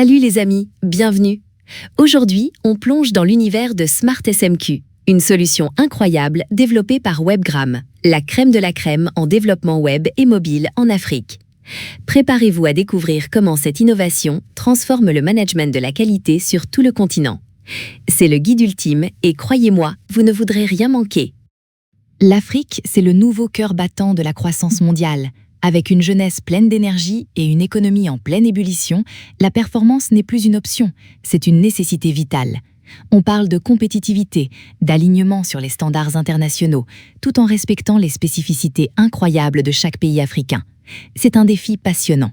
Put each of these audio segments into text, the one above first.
Salut les amis, bienvenue. Aujourd'hui, on plonge dans l'univers de SmartSMQ, une solution incroyable développée par Webgram, la crème de la crème en développement web et mobile en Afrique. Préparez-vous à découvrir comment cette innovation transforme le management de la qualité sur tout le continent. C'est le guide ultime et croyez-moi, vous ne voudrez rien manquer. L'Afrique, c'est le nouveau cœur battant de la croissance mondiale. Avec une jeunesse pleine d'énergie et une économie en pleine ébullition, la performance n'est plus une option, c'est une nécessité vitale. On parle de compétitivité, d'alignement sur les standards internationaux, tout en respectant les spécificités incroyables de chaque pays africain. C'est un défi passionnant.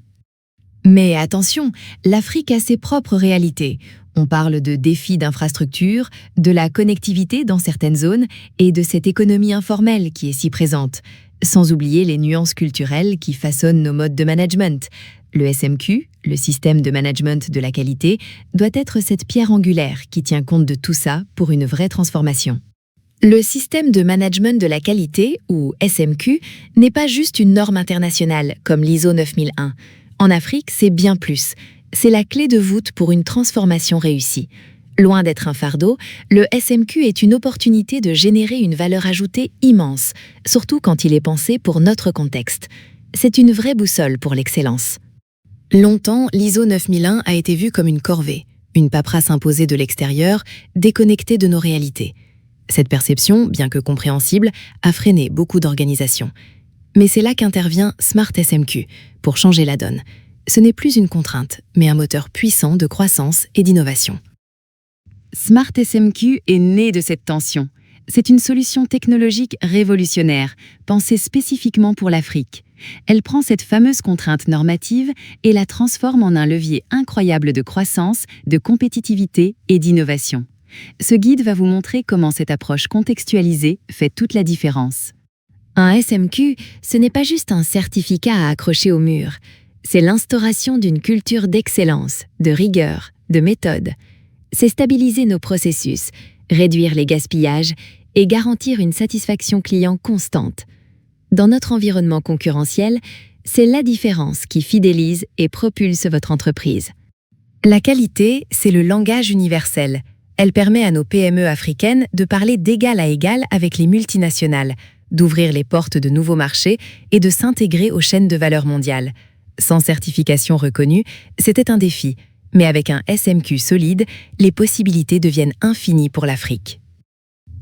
Mais attention, l'Afrique a ses propres réalités. On parle de défis d'infrastructure, de la connectivité dans certaines zones et de cette économie informelle qui est si présente. Sans oublier les nuances culturelles qui façonnent nos modes de management. Le SMQ, le système de management de la qualité, doit être cette pierre angulaire qui tient compte de tout ça pour une vraie transformation. Le système de management de la qualité, ou SMQ, n'est pas juste une norme internationale comme l'ISO 9001. En Afrique, c'est bien plus. C'est la clé de voûte pour une transformation réussie. Loin d'être un fardeau, le SMQ est une opportunité de générer une valeur ajoutée immense, surtout quand il est pensé pour notre contexte. C'est une vraie boussole pour l'excellence. Longtemps, l'ISO 9001 a été vue comme une corvée, une paperasse imposée de l'extérieur, déconnectée de nos réalités. Cette perception, bien que compréhensible, a freiné beaucoup d'organisations. Mais c'est là qu'intervient SmartSMQ, pour changer la donne. Ce n'est plus une contrainte, mais un moteur puissant de croissance et d'innovation. SmartSMQ est né de cette tension. C'est une solution technologique révolutionnaire, pensée spécifiquement pour l'Afrique. Elle prend cette fameuse contrainte normative et la transforme en un levier incroyable de croissance, de compétitivité et d'innovation. Ce guide va vous montrer comment cette approche contextualisée fait toute la différence. Un SMQ, ce n'est pas juste un certificat à accrocher au mur. C'est l'instauration d'une culture d'excellence, de rigueur, de méthode. C'est stabiliser nos processus, réduire les gaspillages et garantir une satisfaction client constante. Dans notre environnement concurrentiel, c'est la différence qui fidélise et propulse votre entreprise. La qualité, c'est le langage universel. Elle permet à nos PME africaines de parler d'égal à égal avec les multinationales, d'ouvrir les portes de nouveaux marchés et de s'intégrer aux chaînes de valeur mondiales. Sans certification reconnue, c'était un défi. Mais avec un SMQ solide, les possibilités deviennent infinies pour l'Afrique.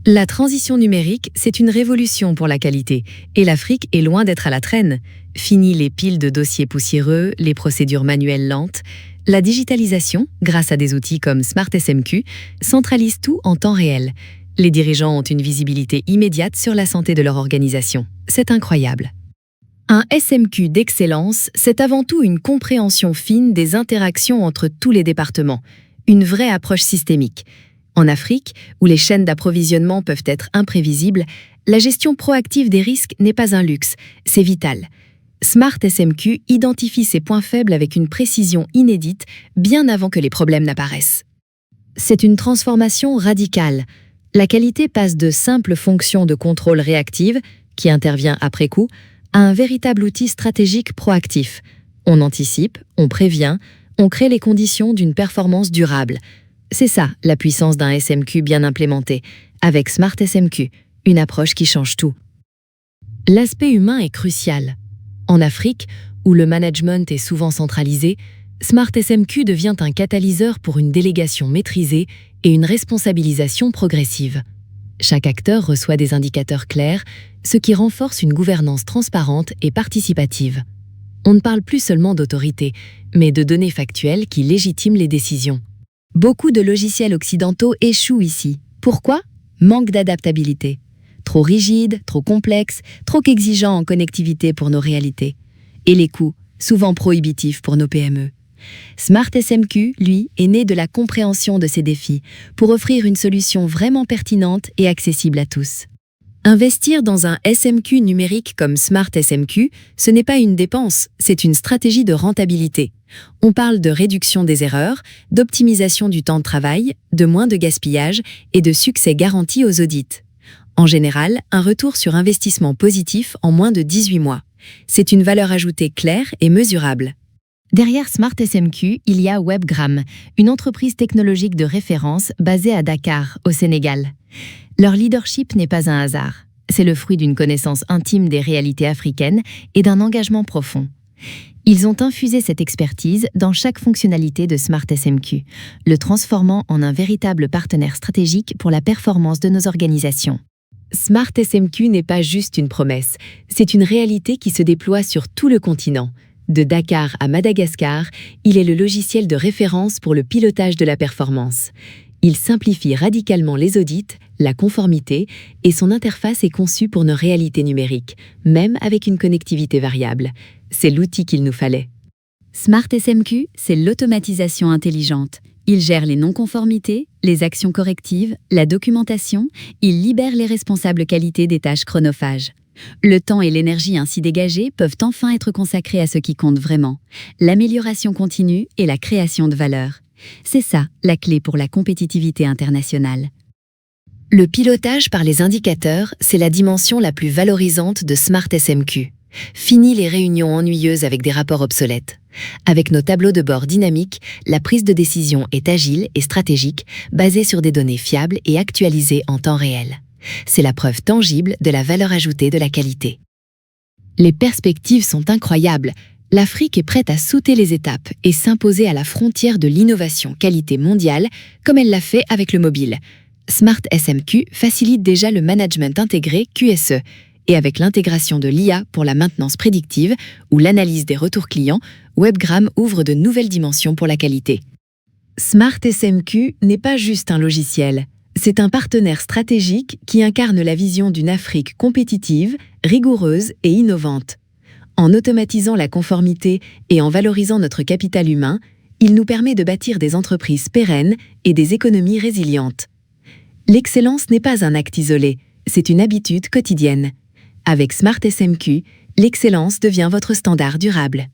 La transition numérique, c'est une révolution pour la qualité, et l'Afrique est loin d'être à la traîne. Fini les piles de dossiers poussiéreux, les procédures manuelles lentes. La digitalisation, grâce à des outils comme SmartSMQ, centralise tout en temps réel. Les dirigeants ont une visibilité immédiate sur la santé de leur organisation. C'est incroyable. Un SMQ d'excellence, c'est avant tout une compréhension fine des interactions entre tous les départements, une vraie approche systémique. En Afrique, où les chaînes d'approvisionnement peuvent être imprévisibles, la gestion proactive des risques n'est pas un luxe, c'est vital. SmartSMQ identifie ses points faibles avec une précision inédite, bien avant que les problèmes n'apparaissent. C'est une transformation radicale. La qualité passe de simples fonctions de contrôle réactive, qui intervient après coup, à un véritable outil stratégique proactif. On anticipe, on prévient, on crée les conditions d'une performance durable. C'est ça, la puissance d'un SMQ bien implémenté, avec SmartSMQ, une approche qui change tout. L'aspect humain est crucial. En Afrique, où le management est souvent centralisé, SmartSMQ devient un catalyseur pour une délégation maîtrisée et une responsabilisation progressive. Chaque acteur reçoit des indicateurs clairs, ce qui renforce une gouvernance transparente et participative. On ne parle plus seulement d'autorité, mais de données factuelles qui légitiment les décisions. Beaucoup de logiciels occidentaux échouent ici. Pourquoi ? Manque d'adaptabilité. Trop rigide, trop complexe, trop exigeant en connectivité pour nos réalités. Et les coûts, souvent prohibitifs pour nos PME. SmartSMQ, lui, est né de la compréhension de ces défis pour offrir une solution vraiment pertinente et accessible à tous. Investir dans un SMQ numérique comme SmartSMQ, ce n'est pas une dépense, c'est une stratégie de rentabilité. On parle de réduction des erreurs, d'optimisation du temps de travail, de moins de gaspillage et de succès garanti aux audits. En général, un retour sur investissement positif en moins de 18 mois. C'est une valeur ajoutée claire et mesurable. Derrière Smart SMQ, il y a Webgram, une entreprise technologique de référence basée à Dakar, au Sénégal. Leur leadership n'est pas un hasard. C'est le fruit d'une connaissance intime des réalités africaines et d'un engagement profond. Ils ont infusé cette expertise dans chaque fonctionnalité de Smart SMQ, le transformant en un véritable partenaire stratégique pour la performance de nos organisations. Smart SMQ n'est pas juste une promesse, c'est une réalité qui se déploie sur tout le continent. De Dakar à Madagascar, il est le logiciel de référence pour le pilotage de la performance. Il simplifie radicalement les audits, la conformité, et son interface est conçue pour nos réalités numériques, même avec une connectivité variable. C'est l'outil qu'il nous fallait. Smart SMQ, c'est l'automatisation intelligente. Il gère les non-conformités, les actions correctives, la documentation, il libère les responsables qualité des tâches chronophages. Le temps et l'énergie ainsi dégagés peuvent enfin être consacrés à ce qui compte vraiment, l'amélioration continue et la création de valeur. C'est ça, la clé pour la compétitivité internationale. Le pilotage par les indicateurs, c'est la dimension la plus valorisante de Smart SMQ. Fini les réunions ennuyeuses avec des rapports obsolètes. Avec nos tableaux de bord dynamiques, la prise de décision est agile et stratégique, basée sur des données fiables et actualisées en temps réel. C'est la preuve tangible de la valeur ajoutée de la qualité. Les perspectives sont incroyables. L'Afrique est prête à sauter les étapes et s'imposer à la frontière de l'innovation qualité mondiale, comme elle l'a fait avec le mobile. Smart SMQ facilite déjà le management intégré QSE, et avec l'intégration de l'IA pour la maintenance prédictive ou l'analyse des retours clients, Webgram ouvre de nouvelles dimensions pour la qualité. Smart SMQ n'est pas juste un logiciel. C'est un partenaire stratégique qui incarne la vision d'une Afrique compétitive, rigoureuse et innovante. En automatisant la conformité et en valorisant notre capital humain, il nous permet de bâtir des entreprises pérennes et des économies résilientes. L'excellence n'est pas un acte isolé, c'est une habitude quotidienne. Avec Smart SMQ, l'excellence devient votre standard durable.